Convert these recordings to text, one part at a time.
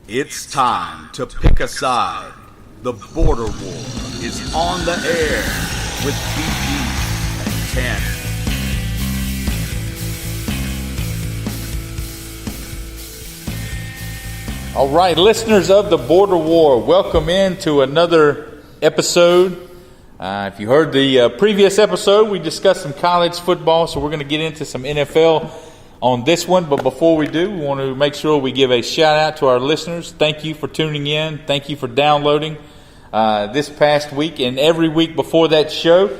It's time to pick a side. The border war is on the air with BG and TanMan. All right, listeners of the Border War, welcome in to another episode. If you heard the previous episode, we discussed some college football, so we're going to get into some NFL on this one. But before we do, we want to make sure we give a shout out to our listeners. Thank you for tuning in. Thank you for downloading this past week and every week before that show.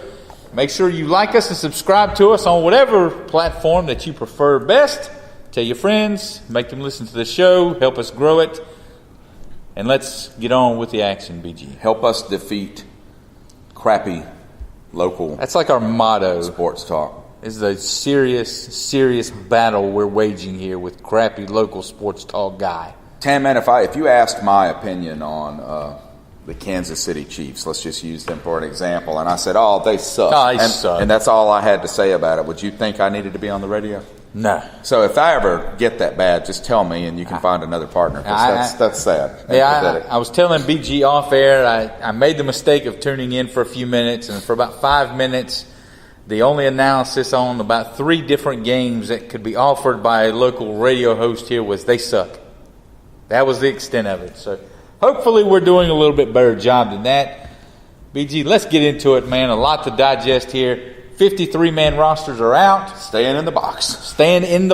Make sure you like us and subscribe to us on whatever platform that you prefer best. Tell your friends, make them listen to the show, help us grow it, and let's get on with the action, BG. Help us defeat crappy local. That's like our motto. Sports talk. This is a serious battle we're waging here with crappy local sports talk guy. TanMan, if you asked my opinion on the Kansas City Chiefs, let's just use them for an example, and I said, "Oh, they suck," suck. And that's all I had to say about it. Would you think I needed to be on the radio? No. So if I ever get that bad, just tell me and you can find another partner. That's sad. I was telling BG off air, I made the mistake of tuning in for a few minutes, and for about 5 minutes, the only analysis on about 3 different games that could be offered by a local radio host here was they suck. That was the extent of it. So hopefully we're doing a little bit better job than that. BG, let's get into it, man. A lot to digest here. 53-man rosters are out. Staying in the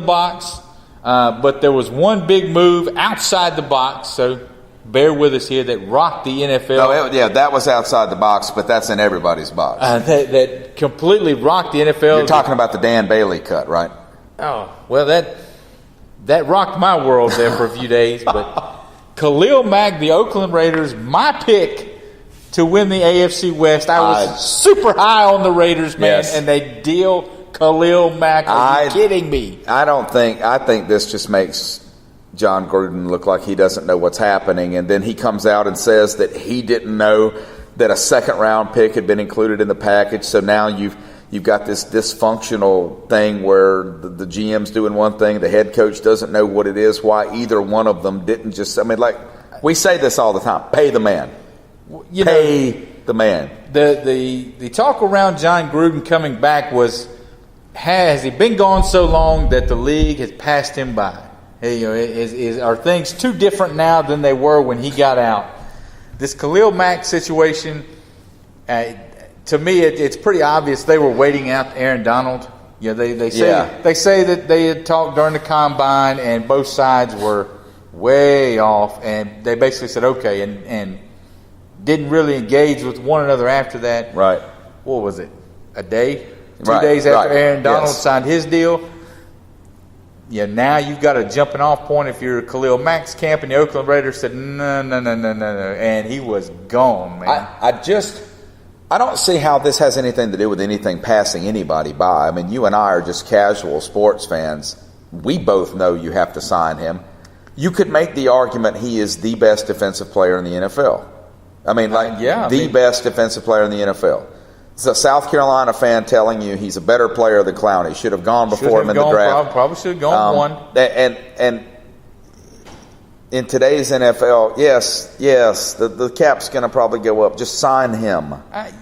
box. But there was one big move outside the box, so bear with us here, that rocked the NFL. That was outside the box, but that's in everybody's box. That completely rocked the NFL. You're talking about the Dan Bailey cut, right? Oh, well, that rocked my world there for a few days. But Khalil Mack, the Oakland Raiders, my pick to win the AFC West. I was super high on the Raiders, man, yes. And they deal Khalil Mack. Are you kidding me? I think this just makes John Gruden look like he doesn't know what's happening, and then he comes out and says that he didn't know that a second-round pick had been included in the package, so now you've got this dysfunctional thing where the GM's doing one thing, the head coach doesn't know what it is, why either one of them didn't just, we say this all the time, pay the man. The man. The talk around John Gruden coming back was, has he been gone so long that the league has passed him by? Are things too different now than they were when he got out? This Khalil Mack situation, to me, it's pretty obvious they were waiting out Aaron Donald. They say that they had talked during the combine and both sides were way off, and they basically said okay, and didn't really engage with one another after that. Right. What was it? A day? 2 days after Aaron Donald signed his deal. Now you've got a jumping off point if you're Khalil Mack's camp, and the Oakland Raiders said no, and he was gone, man. I don't see how this has anything to do with anything passing anybody by. I mean, you and I are just casual sports fans. We both know you have to sign him. You could make the argument he is the best defensive player in the NFL. Best defensive player in the NFL. It's a South Carolina fan telling you he's a better player than Clowney. He should have gone before him in the draft. Probably should have gone one. And in today's NFL, yes, the cap's going to probably go up. Just sign him.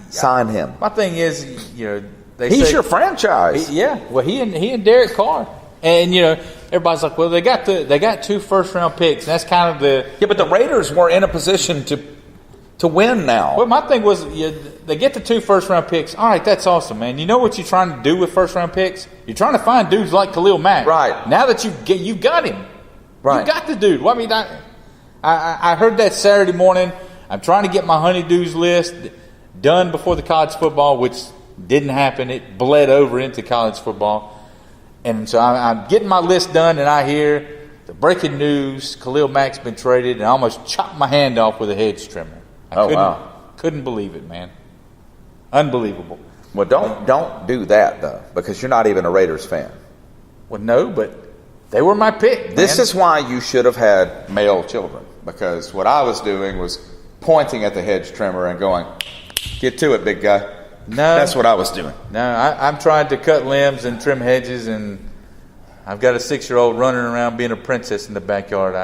Sign him. My thing is, he's your franchise. He and Derek Carr. And everybody's like, well, they got 2 first-round picks. And that's kind of the but the Raiders were in a position to win now. Well, my thing was, they get the 2 first-round picks. All right, that's awesome, man. You know what you're trying to do with first-round picks? You're trying to find dudes like Khalil Mack. Right. Now that you got him. Right. You got the dude. Well, I heard that Saturday morning. I'm trying to get my honeydews list done before the college football, which didn't happen. It bled over into college football. And so I'm getting my list done, and I hear the breaking news, Khalil Mack's been traded, and I almost chopped my hand off with a hedge trimmer. Couldn't believe it, man. Unbelievable. Well, don't do that, though, because you're not even a Raiders fan. Well, no, but they were my pick, man. This is why you should have had male children, because what I was doing was pointing at the hedge trimmer and going, get to it, big guy. No. That's what I was doing. No, I'm trying to cut limbs and trim hedges, and I've got a 6-year-old running around being a princess in the backyard.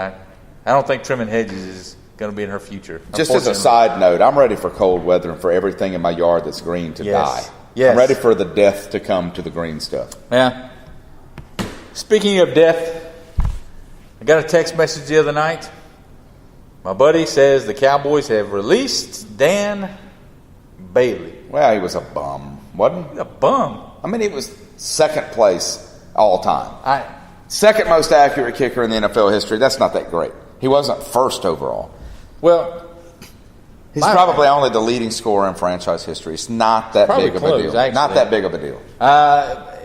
I don't think trimming hedges is going to be in her future. Just as a side note, I'm ready for cold weather and for everything in my yard that's green to die. Yes. I'm ready for the death to come to the green stuff. Yeah. Speaking of death, I got a text message the other night. My buddy says the Cowboys have released Dan Bailey. Well, he was a bum, wasn't he? A bum. I mean, he was second place all time. Second most accurate kicker in the NFL history. That's not that great. He wasn't first overall. Well, he's probably only the leading scorer in franchise history. It's not that big of a deal. Actually. Not that big of a deal.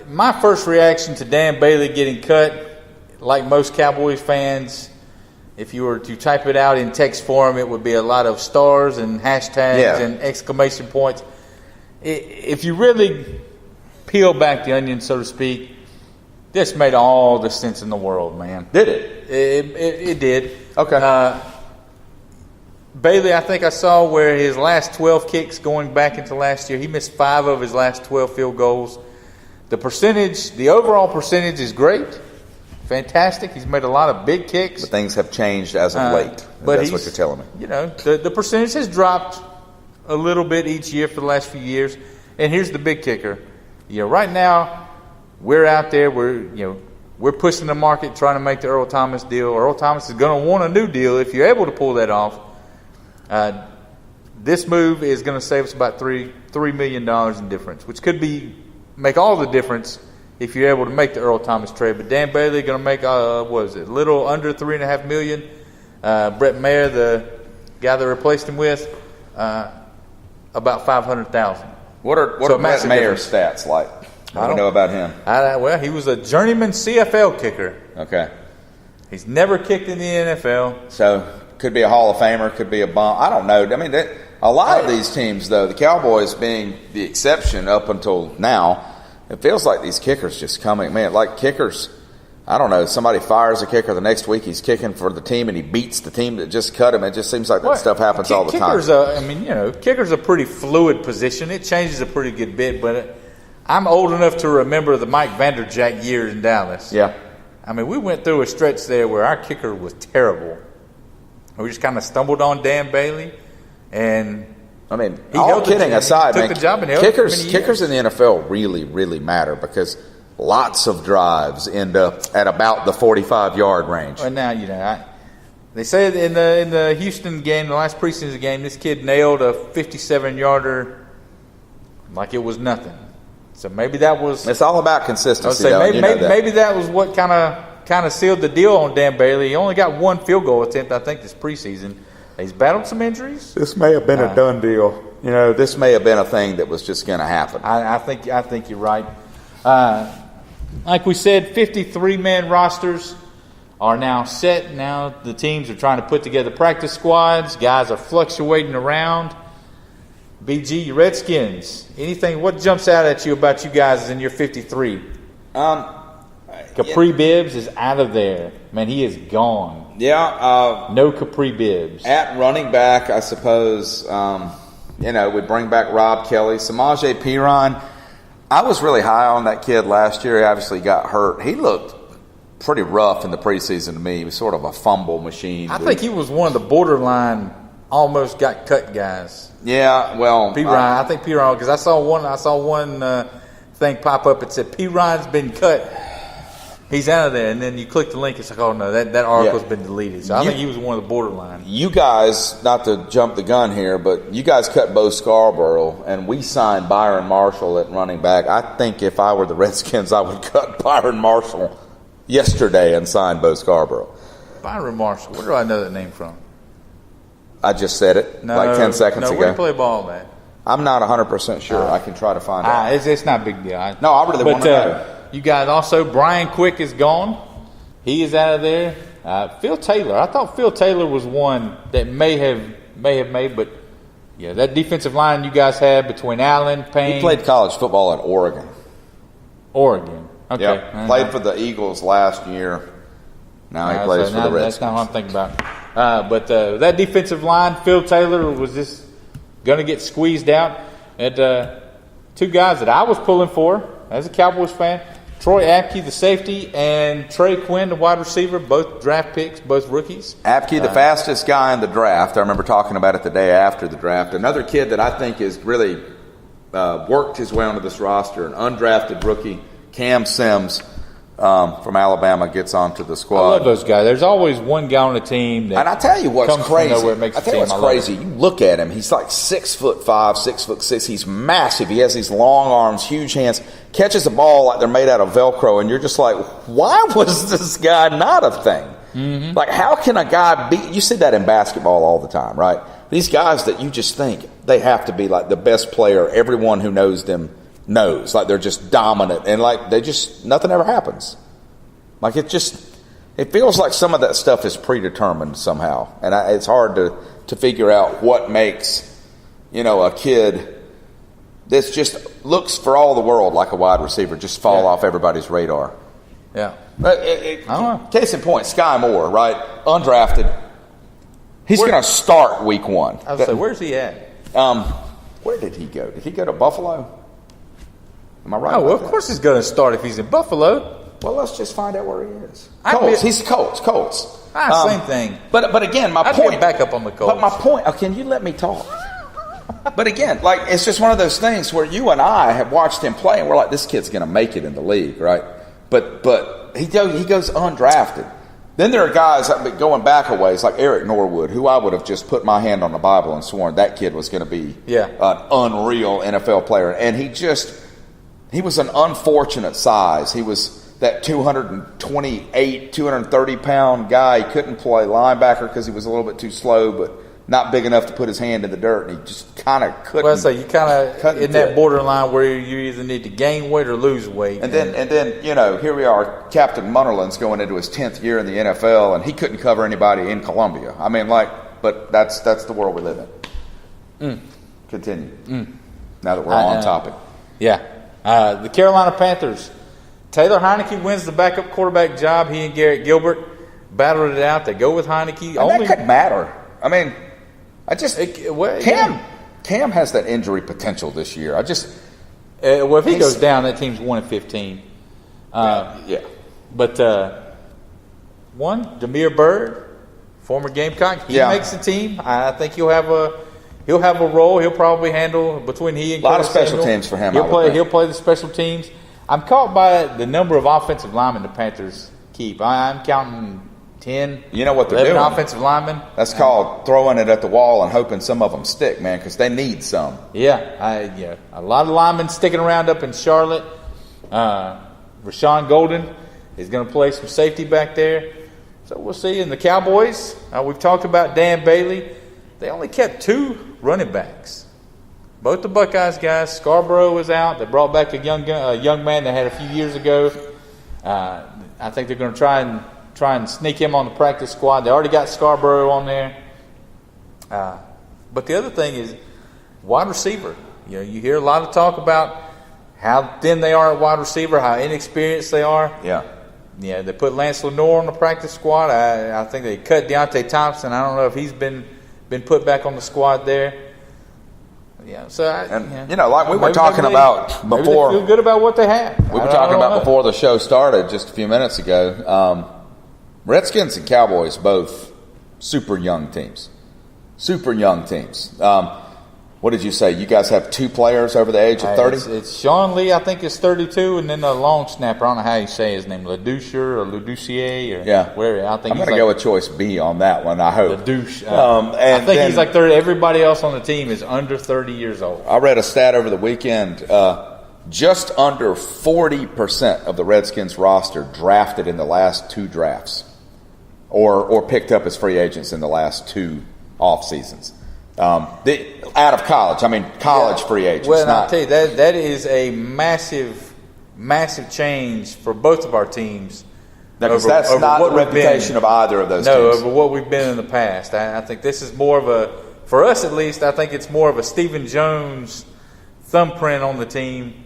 My first reaction to Dan Bailey getting cut, like most Cowboys fans, if you were to type it out in text form, it would be a lot of stars and hashtags and exclamation points. If you really peel back the onion, so to speak, this made all the sense in the world, man. Did it? It did. Okay. Bailey, I think I saw where his last 12 kicks going back into last year, he missed 5 of his last 12 field goals. The overall percentage is great. Fantastic. He's made a lot of big kicks. But things have changed as of late. But that's what you're telling me. You know, the percentage has dropped a little bit each year for the last few years. And here's the big kicker. Right now, we're out there. We're pushing the market, trying to make the Earl Thomas deal. Earl Thomas is going to want a new deal if you're able to pull that off. This move is going to save us about $3 million in difference, which could make all the difference if you're able to make the Earl Thomas trade. But Dan Bailey going to make a little under $3.5 million. Brett Mayer, the guy that replaced him with, about $500,000. What are Brett Mayer's stats like? I don't know about him. Well, he was a journeyman CFL kicker. Okay. He's never kicked in the NFL. So could be a Hall of Famer, could be a bum. I don't know. I mean, a lot of these teams, though, the Cowboys being the exception up until now, it feels like these kickers just coming. Man, like kickers, I don't know. Somebody fires a kicker the next week, he's kicking for the team, and he beats the team that just cut him. It just seems like that stuff happens all the time. Kicker's a pretty fluid position. It changes a pretty good bit, but I'm old enough to remember the Mike Vanderjagt years in Dallas. Yeah. I mean, we went through a stretch there where our kicker was terrible. We just kind of stumbled on Dan Bailey, and I mean, all kidding aside, man, kickers in the NFL really, really matter because lots of drives end up at about the 45-yard range. Well, now, they said in the Houston game, the last preseason game, this kid nailed a 57-yarder like it was nothing. So maybe that was... It's all about consistency, maybe that was what kind of sealed the deal on Dan Bailey. He only got 1 field goal attempt, I think, this preseason. He's battled some injuries. This may have been a done deal. This may have been a thing that was just going to happen. I think you're right. Like we said, 53-man rosters are now set. Now the teams are trying to put together practice squads. Guys are fluctuating around. BG, Redskins, what jumps out at you about you guys in your 53? Capri Bibbs is out of there. Man, he is gone. Yeah. No Capri Bibbs. At running back, I suppose, we bring back Rob Kelly. Samaje Perine, I was really high on that kid last year. He obviously got hurt. He looked pretty rough in the preseason to me. He was sort of a fumble machine. I think he was one of the borderline almost got cut guys. Yeah, well, I think Perine, because I saw one thing pop up. It said Perine's been cut. He's out of there, and then you click the link. It's like, oh no, that article's been deleted. So I think he was one of the borderline. You guys, not to jump the gun here, but you guys cut Bo Scarborough, and we signed Byron Marshall at running back. I think if I were the Redskins, I would cut Byron Marshall yesterday and sign Bo Scarborough. Byron Marshall, where do I know that name from? I just said it 10 seconds ago. Where do you play ball at? I'm not 100% sure. I can try to find out. It's not a big deal. I really want to know. You guys also, Brian Quick is gone. He is out of there. Phil Taylor. I thought Phil Taylor was one that may have made, but yeah, that defensive line you guys had between Allen, Payne. He played college football at Oregon. Okay. Yep. Played for the Eagles last year. Now he plays for the Redskins. That's not what I'm thinking about. But that defensive line, Phil Taylor was just going to get squeezed out. And 2 guys that I was pulling for as a Cowboys fan, Troy Apke, the safety, and Trey Quinn, the wide receiver, both draft picks, both rookies. Apke, the fastest guy in the draft. I remember talking about it the day after the draft. Another kid that I think has really worked his way onto this roster, an undrafted rookie, Cam Sims from Alabama, gets onto the squad. I love those guys. There's always one guy on the team that and I tell you what's comes crazy. From nowhere, makes I tell you what's crazy. You look at him; he's like 6'5", 6'6". He's massive. He has these long arms, huge hands. Catches a ball like they're made out of Velcro, and you're just like, why was this guy not a thing? Mm-hmm. Like, how can a guy be? You see that in basketball all the time, right? These guys that you just think they have to be like the best player. Everyone who knows them knows, like they're just dominant, and like they just nothing ever happens. Like it feels like some of that stuff is predetermined somehow, and it's hard to figure out what makes a kid that just looks for all the world like a wide receiver just fall off everybody's radar. Yeah. I don't know. Case in point, Sky Moore, right? Undrafted. He's going to start week 1. I was say, where's he at? Where did he go? Did he go to Buffalo? Am I right? Oh, well, of course he's going to start if he's in Buffalo. Well, let's just find out where he is. Colts. He's Colts. Same thing. But again, my point. Back up on the Colts. But my point. Can you let me talk? But again, like it's just one of those things where you and I have watched him play, and we're like, this kid's going to make it in the league, right? But he goes undrafted. Then there are guys going back a ways, like Eric Norwood, who I would have just put my hand on the Bible and sworn that kid was going to be an unreal NFL player. And he was an unfortunate size. He was that 228, 230-pound guy. He couldn't play linebacker because he was a little bit too slow, but not big enough to put his hand in the dirt, and he just kind of couldn't. Well, so you kind of in that borderline where you either need to gain weight or lose weight. And then here we are. Captain Munnerlin's going into his 10th year in the NFL, and he couldn't cover anybody in Columbia. I mean, but that's the world we live in. Continue. Now that we're on topic. Yeah. The Carolina Panthers. Taylor Heineke wins the backup quarterback job. He and Garrett Gilbert battled it out. They go with Heineke. That could matter. I mean, Cam has that injury potential this year. If he goes down, that team's 1-15. But Damiere Byrd, former Gamecock, he makes the team. I think he'll have a role. He'll probably handle between he and a lot of special teams for him. He'll play the special teams. I'm caught by the number of offensive linemen the Panthers keep. I'm counting 10. You know what they're doing? Offensive linemen. That's called throwing it at the wall and hoping some of them stick, man, because they need some. Yeah, a lot of linemen sticking around up in Charlotte. Rashawn Golden is going to play some safety back there. So we'll see. And the Cowboys, we've talked about Dan Bailey. They only kept 2 running backs. Both the Buckeyes guys. Scarborough was out. They brought back a young man they had a few years ago. I think they're going to try and sneak him on the practice squad. They already got Scarborough on there. But the other thing is wide receiver. You hear a lot of talk about how thin they are at wide receiver, how inexperienced they are. Yeah, they put Lance Lenore on the practice squad. I think they cut Deontay Thompson. I don't know if he's been put back on the squad there. Yeah, so like we were talking about before. They feel good about what they have. We were talking about before the show started just a few minutes ago. Redskins and Cowboys both super young teams. What did you say? You guys have 2 players over the age of 30? It's Sean Lee, I think, is 32, and then the long snapper. I don't know how you say his name, Ledouche or Ledoucier or whatever. I'm going to go with choice B on that one. I hope Ledouche. I think he's like 30. Everybody else on the team is under 30 years old. I read a stat over the weekend. Just under 40% of the Redskins roster drafted in the last 2 drafts, or picked up as free agents in the last 2 off seasons. Out of college. I mean, college free agents. Well, I'll tell you, that is a massive, massive change for both of our teams. That's not the reputation of either of those teams. No, over what we've been in the past. I think this is more of for us at least, I think it's more of a Stephen Jones thumbprint on the team.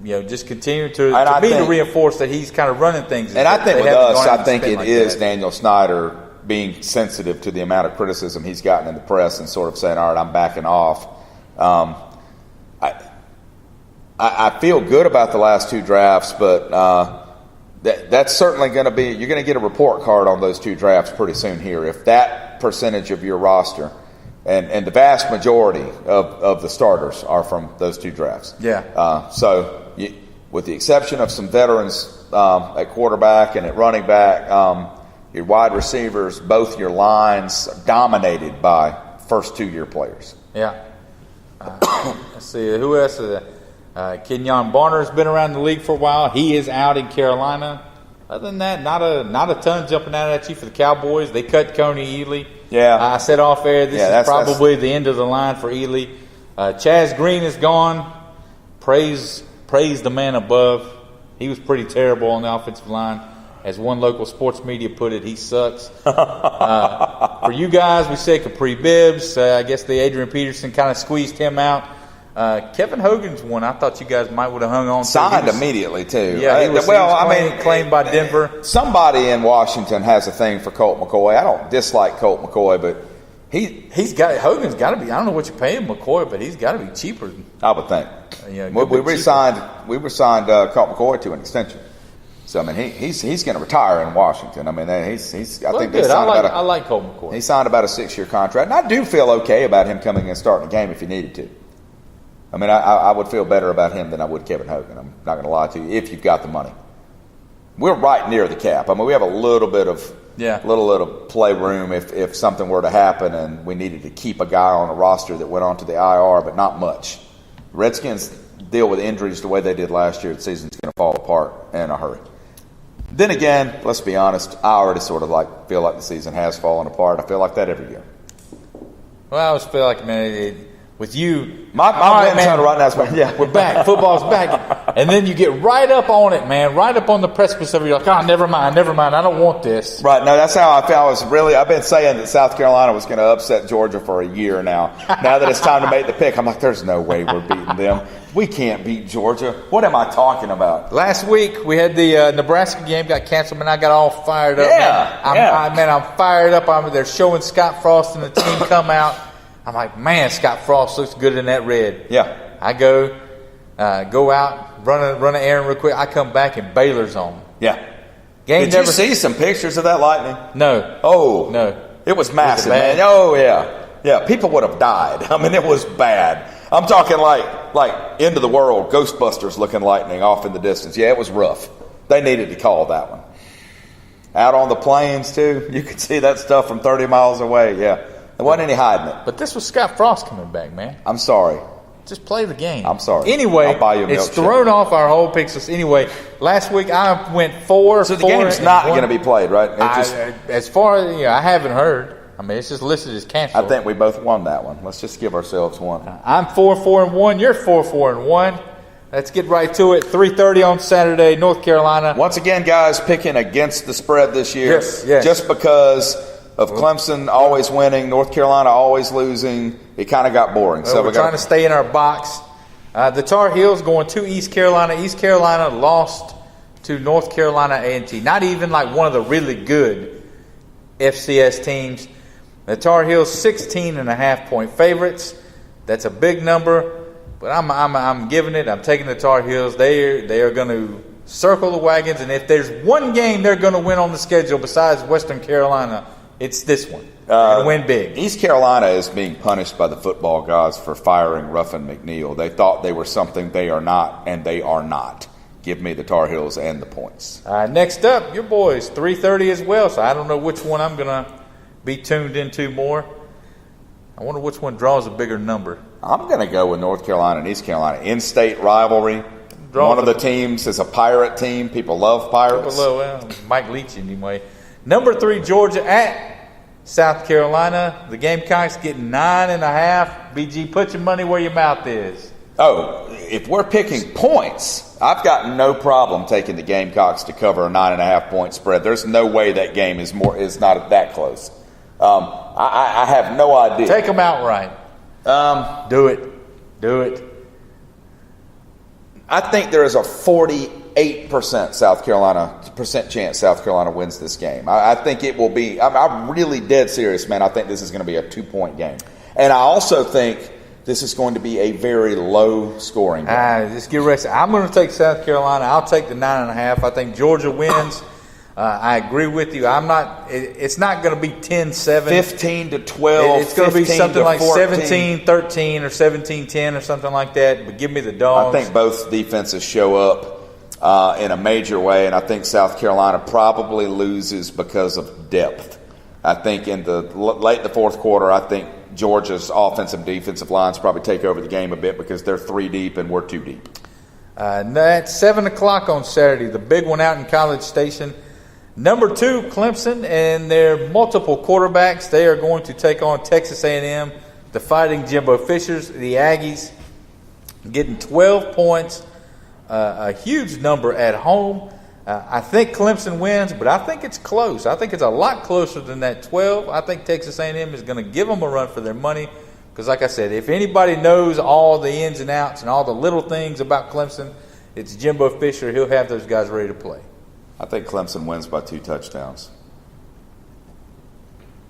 Just continue to reinforce that he's kind of running things. And I think with us, I think it is Daniel Snyder being sensitive to the amount of criticism he's gotten in the press and sort of saying, all right, I'm backing off. I feel good about the last 2 drafts, but that's certainly going to be – you're going to get a report card on those 2 drafts pretty soon here. If that percentage of your roster and the vast majority of the starters are from those 2 drafts. Yeah. So with the exception of some veterans at quarterback and at running back, your wide receivers, both your lines dominated by first 2-year players. Yeah. Let's see. Who else? Kenyon Barner's been around the league for a while. He is out in Carolina. Other than that, not a ton jumping out at you for the Cowboys. They cut Coney Ely. Yeah. I said off air, this is probably the end of the line for Ely. Chaz Green is gone. Praise the man above. He was pretty terrible on the offensive line. As one local sports media put it, he sucks. For you guys, we say Capri Bibbs. I guess the Adrian Peterson kind of squeezed him out. Kevin Hogan's one I thought you guys might would have hung on to. Signed immedially, too. Yeah, he was claimed by Denver. Somebody in Washington has a thing for Colt McCoy. I don't dislike Colt McCoy, but Hogan's got to be. I don't know what you're paying McCoy, but he's got to be cheaper. I would think. We signed Colt McCoy to an extension. So I mean, he's going to retire in Washington. I mean, I think they signed I like Colt McCoy. He signed about a 6-year contract, and I do feel okay about him coming and starting a game if he needed to. I mean, I would feel better about him than I would Kevin Hogan. I'm not going to lie to you. If you've got the money, we're right near the cap. I mean, we have a little bit of little play room if something were to happen and we needed to keep a guy on a roster that went on to the IR, but not much. Redskins deal with injuries the way they did last year. The season's going to fall apart in a hurry. Then again, let's be honest, I already sort of feel like the season has fallen apart. I feel like that every year. Well, I always feel like, man, with you, my man, right now is yeah, we're back. Football's back, and then you get right up on it, man, right up on the precipice of it. You're like, oh, never mind, I don't want this. Right? No, that's how I feel. I've been saying that South Carolina was going to upset Georgia for a year now. Now that it's time to make the pick, I'm like, there's no way we're beating them. We can't beat Georgia. What am I talking about? Last week we had the Nebraska game got canceled, and I got all fired up. I'm fired up. They're showing Scott Frost and the team come out. I'm like, man, Scott Frost looks good in that red. Yeah. I go out, run an errand real quick. I come back and Baylor's on. Yeah. Did you see some pictures of that lightning? No. Oh. No. It was massive, man. Oh, yeah. Yeah, people would have died. I mean, it was bad. I'm talking like end of the world, Ghostbusters looking lightning off in the distance. Yeah, it was rough. They needed to call that one. Out on the plains, too. You could see that stuff from 30 miles away. Yeah. There wasn't any hiding it. But this was Scott Frost coming back, man. I'm sorry. Just play the game. I'm sorry. Anyway, I'll buy you a it's milkshake. thrown off our whole picks. Anyway, last week I went 4. So the game's not going to be played, right? As far as I haven't heard. I mean, it's just listed as canceled. I think we both won that one. Let's just give ourselves one. I'm 4-4-1. You're 4-4-1. Let's get right to it. 3:30 on Saturday, North Carolina. Once again, guys, picking against the spread this year. Yes. Just because of Clemson always winning, North Carolina always losing, it kind of got boring. So we're trying to stay in our box. The Tar Heels going to East Carolina. East Carolina lost to North Carolina A&T. Not even like one of the really good FCS teams. The Tar Heels 16.5-point favorites. That's a big number, but I'm giving it. I'm taking the Tar Heels. They are going to circle the wagons, and if there's one game they're going to win on the schedule besides Western Carolina, it's this one. They're going to win big. East Carolina is being punished by the football gods for firing Ruffin McNeil. They thought they were something they are not, and they are not. Give me the Tar Heels and the points. Next up, your boys, 3:30 as well, so I don't know which one I'm going to be tuned into more. I wonder which one draws a bigger number. I'm going to go with North Carolina and East Carolina. In-state rivalry. One of the teams is a pirate team. People love pirates. Mike Leach anyway. Number 3, Georgia at South Carolina. The Gamecocks getting 9.5. BG, put your money where your mouth is. Oh, if we're picking points, I've got no problem taking the Gamecocks to cover a 9.5-point spread. There's no way that game is not that close. I have no idea. Take them outright. Do it. I think there is a 48% chance South Carolina wins this game. I think it will be. I'm really dead serious, man. I think this is going to be a 2-point game, and I also think this is going to be a very low-scoring game. Just get rested. I'm going to take South Carolina. I'll take the 9.5. I think Georgia wins. I agree with you. It's not going to be 10-7. 15-12. It's going to be something like 14. 17-13 or 17-10 or something like that. But give me the Dogs. I think both defenses show up in a major way, and I think South Carolina probably loses because of depth. I think in the late in the fourth quarter, I think Georgia's offensive and defensive lines probably take over the game a bit because they're 3 deep and we're 2 deep. That's 7 o'clock on Saturday. The big one out in College Station. Number 2, Clemson, and their multiple quarterbacks. They are going to take on Texas A&M, the Fighting Jimbo Fishers, the Aggies, getting 12 points, a huge number at home. I think Clemson wins, but I think it's close. I think it's a lot closer than that 12. I think Texas A&M is going to give them a run for their money because, like I said, if anybody knows all the ins and outs and all the little things about Clemson, it's Jimbo Fisher. He'll have those guys ready to play. I think Clemson wins by 2 touchdowns.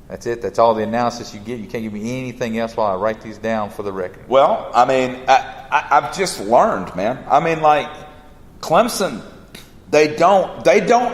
That's it. That's all the analysis you get. You can't give me anything else while I write these down for the record. Well, I mean, I've just learned, man. I mean, like, Clemson, they don't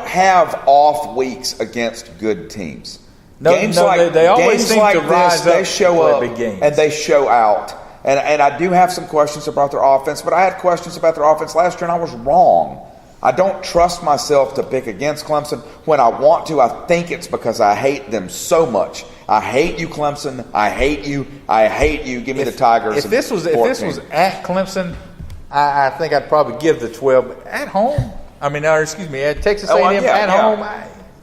have off weeks against good teams. They always seem to rise up. They show up big games. and they show out. And I do have some questions about their offense, but I had questions about their offense last year, and I was wrong. I don't trust myself to pick against Clemson. When I want to, I think it's because I hate them so much. I hate you, Clemson. I hate you. I hate you. Give me the Tigers. If this was at Clemson, I think I'd probably give the 12. But at home, at Texas A&M home,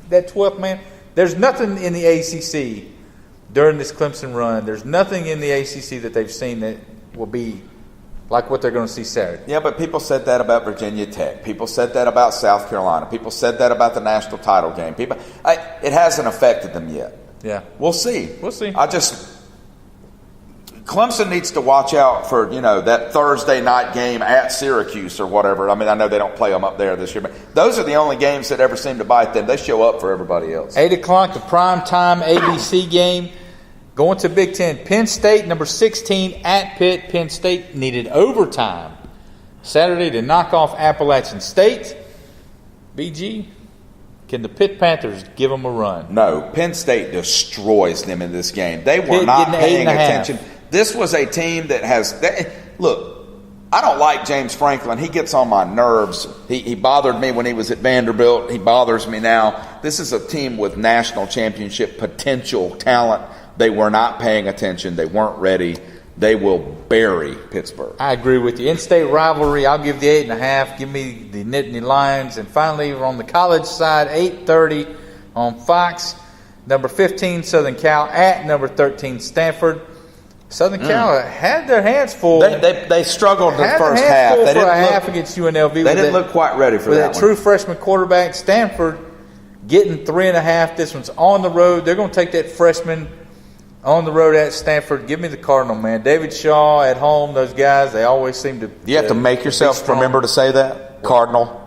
that 12th man. There's nothing in the ACC during this Clemson run. There's nothing in the ACC that they've seen that will be like what they're going to see Saturday. Yeah, but people said that about Virginia Tech. People said that about South Carolina. People said that about the national title game. It hasn't affected them yet. Yeah. We'll see. Clemson needs to watch out for, that Thursday night game at Syracuse or whatever. I mean, I know they don't play them up there this year, but those are the only games that ever seem to bite them. They show up for everybody else. 8 o'clock, the primetime ABC game. Going to Big Ten, Penn State, number 16 at Pitt. Penn State needed overtime Saturday to knock off Appalachian State. BG, can the Pitt Panthers give them a run? No, Penn State destroys them in this game. They were not paying attention. This was a team that has – look, I don't like James Franklin. He gets on my nerves. He bothered me when he was at Vanderbilt. He bothers me now. This is a team with national championship potential talent. They were not paying attention. They weren't ready. They will bury Pittsburgh. I agree with you. In-state rivalry, I'll give the 8.5. Give me the Nittany Lions. And finally, on the college side, 8:30 on Fox. Number 15, Southern Cal at number 13, Stanford. Southern Cal had their hands full. They struggled in the first half. They didn't half against UNLV. They didn't look quite ready for that one. True freshman quarterback, Stanford, getting 3.5. This one's on the road. They're going to take that freshman on the road at Stanford. Give me the Cardinal, man. David Shaw at home, those guys, they always seem to. You have to make yourself remember to say that? Cardinal.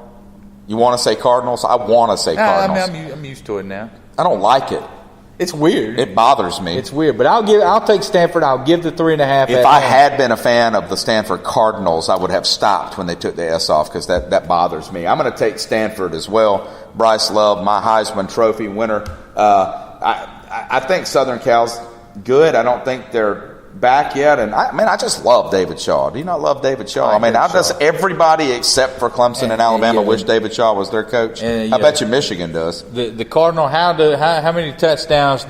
You want to say Cardinals? I want to say Cardinals. I'm used to it now. I don't like it. It's weird. It bothers me. It's weird, but I'll take Stanford. I'll give the 3.5. If I had been a fan of the Stanford Cardinals, I would have stopped when they took the S off because that bothers me. I'm going to take Stanford as well. Bryce Love, my Heisman Trophy winner. I think Southern Cal's good. I don't think they're back yet. And I just love David Shaw. Do you not love David Shaw? Everybody except for Clemson and Alabama wish David Shaw was their coach. I bet you Michigan does. The Cardinal, how many touchdowns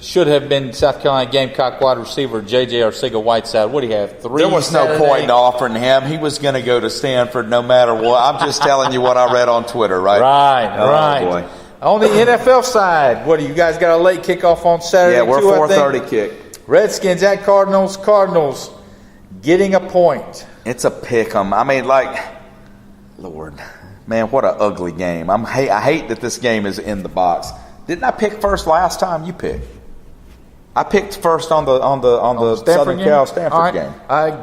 should have been South Carolina Gamecock wide receiver J.J. Arcega-Whiteside? What do you have, 3 There was no point in offering him. He was going to go to Stanford no matter what. I'm just telling you what I read on Twitter, right? Right. Boy. On the NFL side, what do you guys got a late kickoff on Saturday? Yeah, we're 4:30 kick. Redskins at Cardinals. Cardinals getting a point. It's a pick 'em. Lord, man, what an ugly game. I hate that this game is in the box. Didn't I pick first last time? You picked. I picked first on the Southern Cal Stanford game.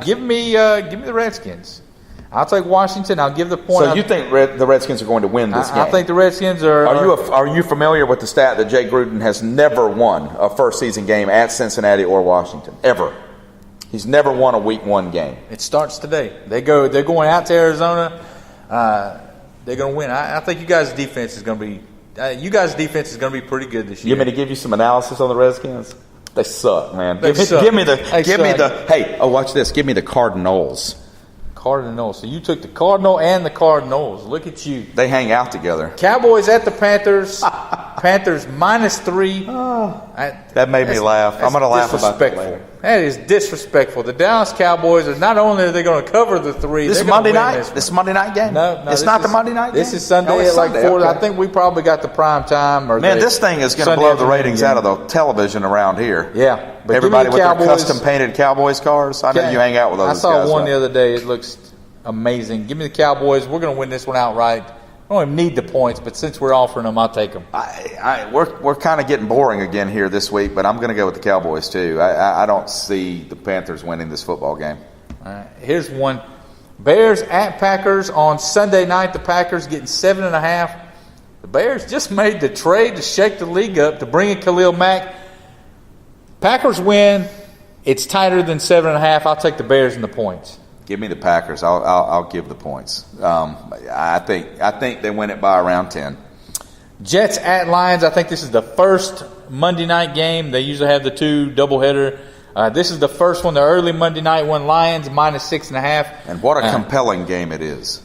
Give me the Redskins. I'll take Washington. I'll give the point. So you think the Redskins are going to win this game? I think the Redskins are. Are you familiar with the stat that Jay Gruden has never won a first season game at Cincinnati or Washington ever? He's never won a Week 1 game. It starts today. They're going out to Arizona. They're going to win. I think you guys' defense is going to be. You guys' defense is going to be pretty good this year. You want me to give you some analysis on the Redskins? They suck, man. They suck. Give me the. Hey, watch this. Give me the Cardinals. Cardinals. So you took the Cardinal and the Cardinals. Look at you. They hang out together. Cowboys at the Panthers. Panthers -3. That made me laugh. I'm going to laugh about that later. That is disrespectful. The Dallas Cowboys are not only are they going to cover the 3. This is Monday night. This is Monday night game. No, it's not the Monday night game. This is Sunday it's at like Sunday, 4. okay. I think we probably got the prime time. Man, this thing is going to blow the ratings out of the television around here. Yeah, but everybody with their custom painted Cowboys cars. I know you hang out with those guys. I saw one the other day. It looks amazing. Give me the Cowboys. We're going to win this one outright. I don't even need the points, but since we're offering them, I'll take them. We're kind of getting boring again here this week, but I'm going to go with the Cowboys too. I don't see the Panthers winning this football game. All right, here's one. Bears at Packers on Sunday night. The Packers getting 7.5. The Bears just made the trade to shake the league up to bring in Khalil Mack. Packers win. It's tighter than 7.5. I'll take the Bears and the points. Give me the Packers. I'll give the points. I think they win it by around 10. Jets at Lions. I think this is the first Monday night game. They usually have the 2 doubleheader. This is the first one, the early Monday night one. Lions -6.5. And what a compelling game it is.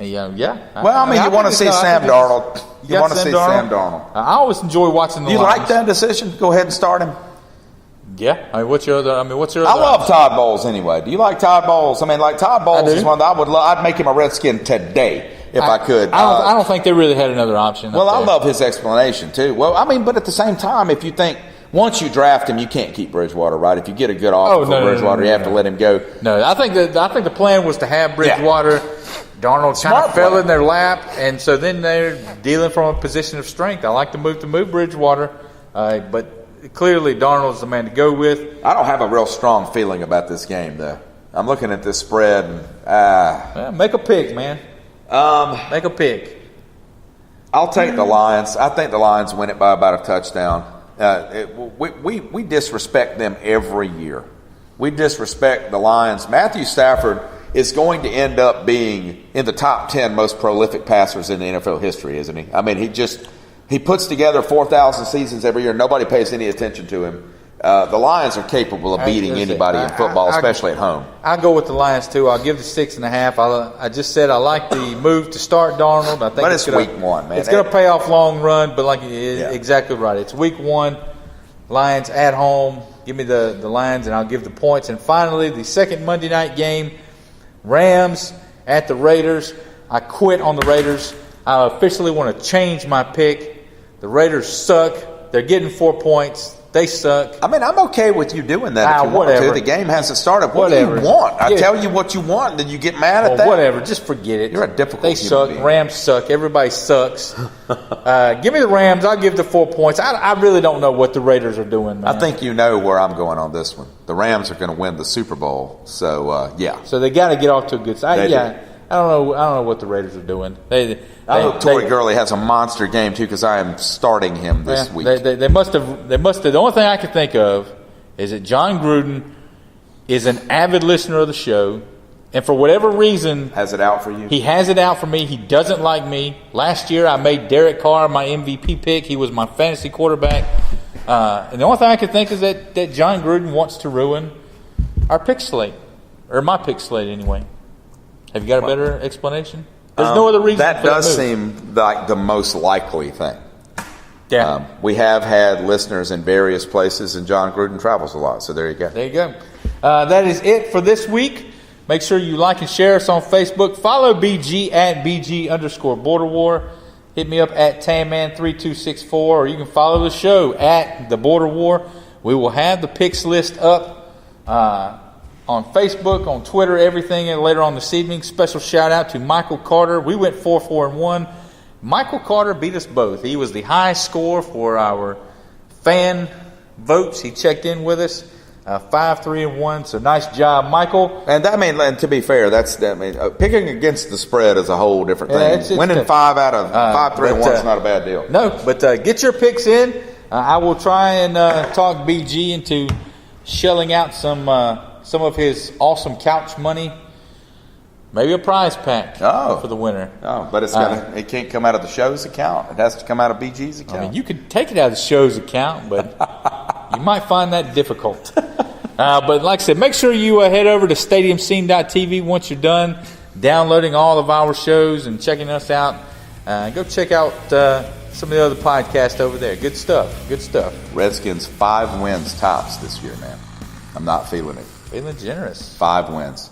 Yeah. Well, I mean, you want to see Sam Darnold. You want to see Sam Darnold. I always enjoy watching the Lions. You like that decision? Go ahead and start him. Yeah. What's your other? I love Todd Bowles anyway. Do you like Todd Bowles? I mean, like Todd Bowles is one that I'd make him a Redskin today if I could. I don't think they really had another option. Well, I love his explanation too. Well, I mean, but at the same time, if you think once you draft him, you can't keep Bridgewater, right? If you get a good offer for Bridgewater, you have to let him go. No, I think the plan was to have Bridgewater. Yeah. Darnold kind of fell in their lap, and so then they're dealing from a position of strength. I like to move Bridgewater, but clearly Darnold's the man to go with. I don't have a real strong feeling about this game, though. I'm looking at this spread, and make a pick, man. Make a pick. I'll take the Lions. I think the Lions win it by about a touchdown. We disrespect them every year. We disrespect the Lions. Matthew Stafford is going to end up being in the top 10 most prolific passers in the NFL history, isn't he? I mean, he puts together 4,000 seasons every year. Nobody pays any attention to him. The Lions are capable of beating anybody in football, especially at home. I'll go with the Lions, too. I'll give the 6.5. I just said I like the move to start Darnold. I think but it's week 1, man. It's going to pay off long run, but exactly right. It's week 1. Lions at home. Give me the Lions, and I'll give the points. And finally, the second Monday night game, Rams at the Raiders. I quit on the Raiders. I officially want to change my pick. The Raiders suck. They're getting 4 points. They suck. I mean, I'm okay with you doing that if you want to. The game hasn't started. What do you want? I tell you what you want, and then you get mad at that? Whatever. Just forget it. You're a difficult They suck. being. Rams suck. Everybody sucks. Give me the Rams. I'll give the 4 points. I really don't know what the Raiders are doing, man. I think you know where I'm going on this one. The Rams are going to win the Super Bowl. So, yeah. So they got to get off to a good start. I don't know what the Raiders are doing. I hope Tory Gurley has a monster game too, because I am starting him this week. They must have. The only thing I can think of is that John Gruden is an avid listener of the show, and for whatever reason, has it out for you. He has it out for me. He doesn't like me. Last year, I made Derek Carr my MVP pick. He was my fantasy quarterback, and the only thing I can think is that John Gruden wants to ruin our pick slate, or my pick slate anyway. Have you got a better explanation? There's no other reason. That does seem like the most likely thing. Yeah. We have had listeners in various places, and John Gruden travels a lot, so there you go. There you go. That is it for this week. Make sure you like and share us on Facebook. Follow BG at BG_Border War. Hit me up at TanMan3264, or you can follow the show at The Border War. We will have the picks list up on Facebook, on Twitter, everything, and later on this evening. Special shout out to Michael Carter. We went 4-4-1. Michael Carter beat us both. He was the high score for our fan votes. He checked in with us, 5-3-1. So nice job, Michael. And and to be fair, picking against the spread is a whole different thing. It's winning 5 out of 5-3-1 is not a bad deal. No, but get your picks in. I will try and talk BG into shelling out some some of his awesome couch money. Maybe a prize pack for the winner. Oh, but it can't come out of the show's account. It has to come out of BG's account. I mean, you could take it out of the show's account, but you might find that difficult. But like I said, make sure you head over to stadiumscene.tv once you're done downloading all of our shows and checking us out. Go check out some of the other podcasts over there. Good stuff. Good stuff. Redskins 5 wins tops this year, man. I'm not feeling it. Feeling generous. 5 wins.